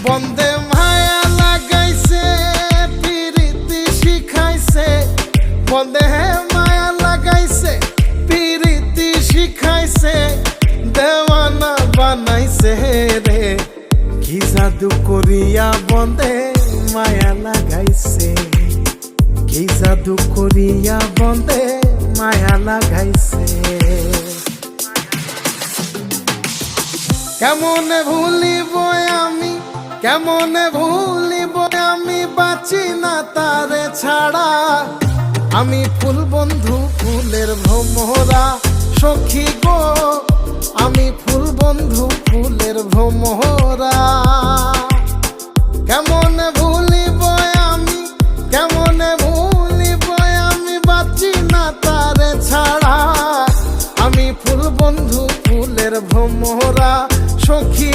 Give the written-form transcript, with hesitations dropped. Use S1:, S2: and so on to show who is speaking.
S1: বন্দে মায়া লাগাইছে পিরিতি শিখাইছে, বন্দে মায়া লাগাইছে পিরিতি শিখাইছে, দেওয়ানা বানাইছে রে। কি জাদু করিয়া বন্দে মায়া লাগাইছে, কি জাদু করিয়া বন্দে মায়া লাগাইছে। কেমনে ভুলিব আমি, কেমনে ভুলিব আমি, বাঁচি না তারে ছাড়া। আমি ফুল বন্ধু ফুলের ভ্রমরা সখী গো, আমি ফুল বন্ধু ফুলের ভ্রমরা। কেমনে ভুলিব আমি, কেমনে ভুলিব আমি, বাঁচি না তারে ছাড়া। আমি ফুল বন্ধু ফুলের ভ্রমরা সখী।